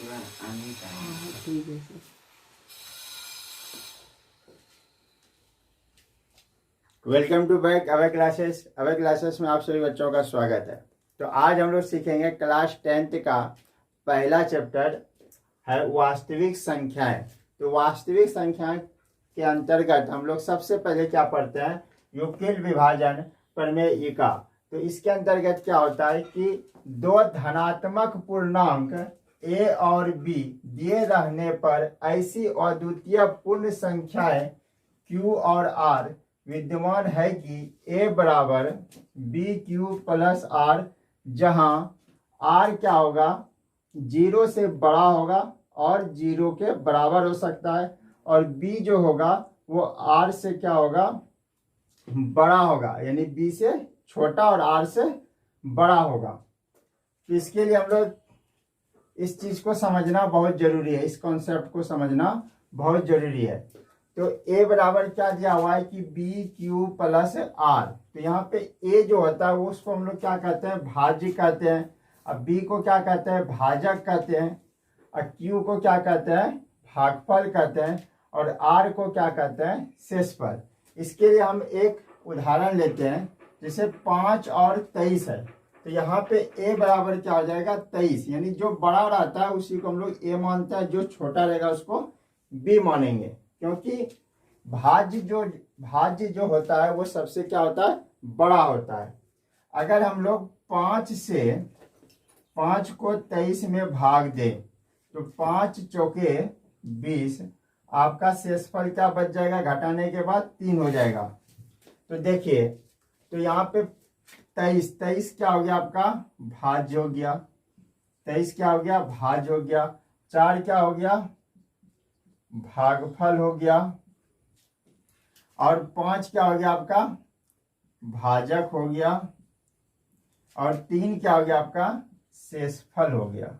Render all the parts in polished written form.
ठीक है sir. Welcome to back away classes में आप सभी बच्चों का स्वागत है। तो आज हम लोग सीखेंगे क्लास 10th का पहला चैप्टर है वास्तविक संख्याएं। तो वास्तविक संख्या के अंतर्गत हम लोग सबसे पहले क्या पढ़ते हैं, यूक्लिड विभाजन प्रमेयिका। तो इसके अंतर्गत क्या होता है कि दो धनात्मक पूर्णांक a और b दिए रहने पर ऐसी अद्वितीय पूर्ण संख्याएं q और r विद्यमान है कि a बराबर बी क्यू प्लस आर, जहां r क्या होगा, 0 से बड़ा होगा और 0 के बराबर हो सकता है, और b जो होगा वो r से क्या होगा, बड़ा होगा, यानी b से छोटा और r से बड़ा होगा। तो इसके लिए हम लोग इस चीज को समझना बहुत जरूरी है, इस कॉन्सेप्ट को समझना बहुत जरूरी है। तो a बराबर क्या दिया हुआ है कि बी क्यू प्लस आर। तो यहाँ पे a जो होता है वो उसको हम लोग क्या कहते हैं, भाज्य कहते हैं। अब b को क्या कहते हैं, भाजक कहते हैं। और q को क्या कहते हैं, भागफल कहते हैं। और r को क्या कहते हैं, शेषफल। इसके लिए हम एक उदाहरण लेते हैं, जैसे 5 और 23 है। तो यहाँ पे a बराबर क्या हो जाएगा, 23, यानी जो बड़ा रहता है उसी को हम लोग a मानते हैं, जो छोटा रहेगा उसको b मानेंगे, क्योंकि भाज्य जो होता है वो सबसे क्या होता है, बड़ा होता है। अगर हम लोग 5 को 23 में भाग दें तो 5 चौके 20, आपका शेषफल क्या बच जाएगा, घटाने के बाद 3 हो जाएगा। तो देखिए, तो यहाँ पे 23 क्या हो गया आपका, भाज्य हो गया। 23 क्या हो गया, भाज्य हो गया। 4 क्या हो गया, भागफल हो गया। और 5 क्या हो गया आपका, भाजक हो गया। और 3 क्या हो गया आपका, शेषफल हो गया।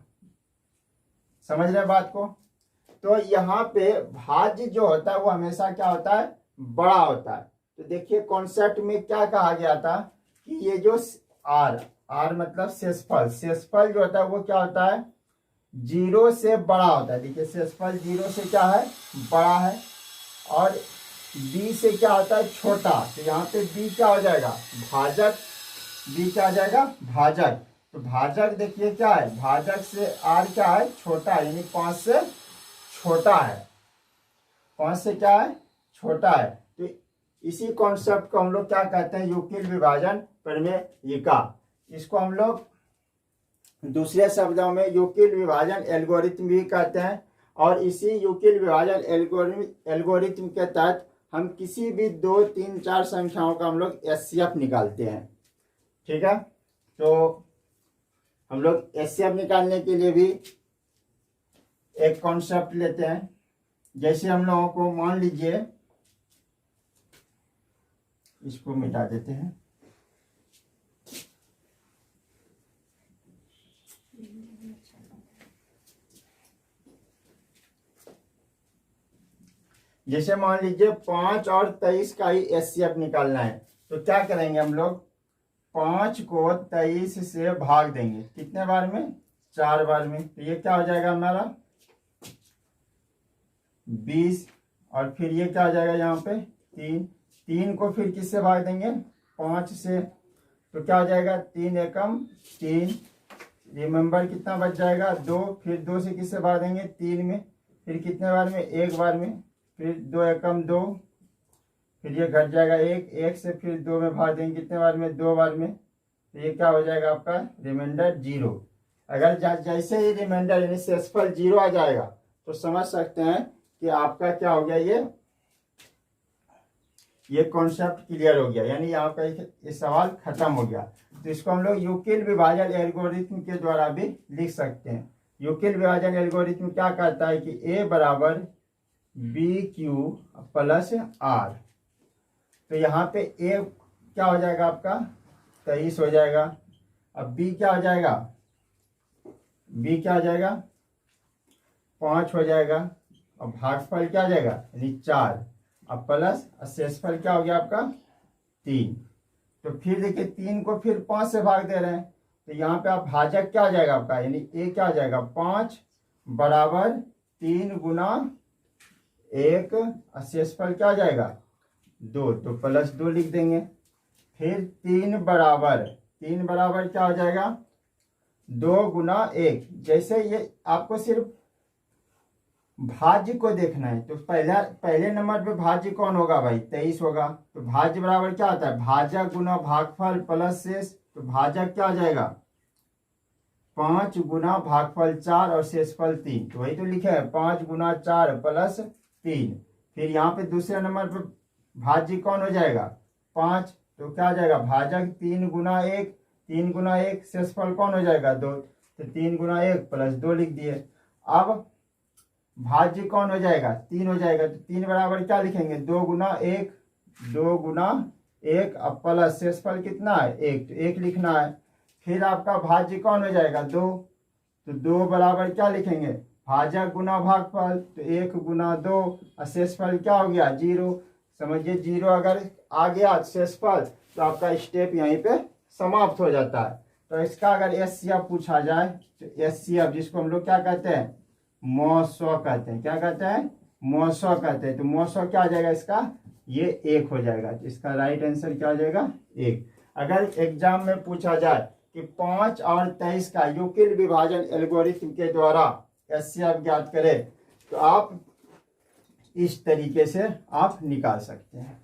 समझ रहे बात को। तो यहाँ पे भाज्य जो होता है वो हमेशा क्या होता है, बड़ा होता है। तो देखिए कॉन्सेप्ट में क्या कहा गया था कि ये जो आर मतलब शेषफल जो होता है वो क्या होता है, 0 से बड़ा होता है। देखिए शेषफल 0 से क्या है, बड़ा है। और b से क्या होता है, छोटा। तो यहाँ पे b क्या हो जाएगा, भाजक। b क्या हो जाएगा, भाजक। तो भाजक देखिए क्या है, भाजक से r क्या है, छोटा है, यानी 5 से छोटा है। 5 से क्या है, छोटा है। तो इसी कॉन्सेप्ट को हम लोग क्या कहते हैं, यूक्लिड विभाजन प्रमेयिका। इसको हम लोग दूसरे शब्दों में यूक्लिड विभाजन एल्गोरिथम भी कहते हैं। और इसी यूक्लिड विभाजन एल्गोरिथम के तहत हम किसी भी 2, 3, 4 संख्याओं का हम लोग एचसीएफ निकालते हैं। ठीक है, तो हम लोग एचसीएफ निकालने के लिए भी एक कॉन्सेप्ट लेते हैं। जैसे हम लोगों को मान लीजिए, इसको मिटा देते हैं। जैसे मान लीजिए 5 और 23 का ही एचसीएफ निकालना है। तो क्या करेंगे हम लोग, 5 को 23 से भाग देंगे, कितने बार में, 4 बार में। तो ये क्या हो जाएगा हमारा 20। और फिर ये क्या हो जाएगा यहाँ पे 3 को फिर किससे भाग देंगे, 5 से। तो क्या हो जाएगा 3 एकम 3, रिमेंबर कितना बच जाएगा 2। फिर 2 से किससे भाग देंगे, 3 में। फिर कितने बार में, 1 बार में। फिर 2 एकम 2, फिर ये घट जाएगा 1 से फिर 2 में भाग देंगे, कितने बार में, 2 बार में। तो ये क्या हो जाएगा आपका रिमाइंडर 0। अगर जैसे ही रिमाइंडर यानी शेषफल 0 आ जाएगा तो समझ सकते हैं कि आपका क्या हो गया, ये कॉन्सेप्ट क्लियर हो गया, यानी यहाँ का ये सवाल खत्म हो गया। तो इसको हम लोग यूक्लिड विभाजन एल्गोरिथम के द्वारा भी लिख सकते हैं। यूक्लिड विभाजन एल्गोरिथम क्या कहता है कि a बराबर बी क्यू प्लस आर। तो यहाँ पे a क्या हो जाएगा आपका 23 हो जाएगा। अब b क्या हो जाएगा, b क्या हो जाएगा 5 हो जाएगा। और भागफल क्या हो जाएगा, यानी 4। अब प्लस शेषफल क्या हो गया आपका 3। तो फिर देखिए 3 को फिर 5 से भाग दे रहे हैं। तो यहाँ पे आप भाजक क्या हो जाएगा आपका, यानी a क्या हो जाएगा 5 बराबर 3 गुना 1 और शेषफल क्या आ जाएगा 2, तो +2 लिख देंगे। फिर 3 बराबर क्या हो जाएगा 2 गुना 1। जैसे ये आपको सिर्फ भाज्य को देखना है तो पहले नंबर पे भाज्य कौन होगा भाई 23 होगा। तो भाज्य बराबर क्या होता है भाजक गुना भागफल प्लस शेष। तो भाजक क्या हो जाएगा 5 गुना भागफल 4 और शेषफल 3। तो वही तो लिखे है 5 गुना 4 प्लस 3। फिर यहाँ पे दूसरे नंबर पे भाज्य कौन हो जाएगा 5। तो क्या हो जाएगा भाजक 3 गुना 1 शेषफल कौन हो जाएगा 2। तो 3 गुना 1 +2 लिख दिए। अब भाज्य कौन हो जाएगा 3 हो जाएगा। तो 3 बराबर क्या लिखेंगे 2 गुना 1 अब प्लस शेषफल कितना है 1, तो 1 लिखना है। फिर आपका भाज्य कौन हो जाएगा 2। तो 2 बराबर क्या लिखेंगे भाजक गुना भागफल। तो 1 गुना 2 और शेषफल क्या हो गया 0। समझिए 0 अगर आ गया शेषफल तो आपका स्टेप यहीं पे समाप्त हो जाता है। तो इसका अगर एचसीएफ पूछा जाए तो एचसीएफ जिसको हम लोग क्या कहते हैं मौसौ कहते हैं। क्या कहते हैं मौसौ कहते हैं। तो मौसौ क्या आ जाएगा इसका ये 1 हो जाएगा। तो इसका राइट आंसर क्या हो जाएगा 1। अगर एग्जाम में पूछा जाए कि 5 और 23 का यूक्लिड विभाजन एल्गोरिथम के द्वारा एचसीएफ ज्ञात करें तो आप इस तरीके से आप निकाल सकते हैं।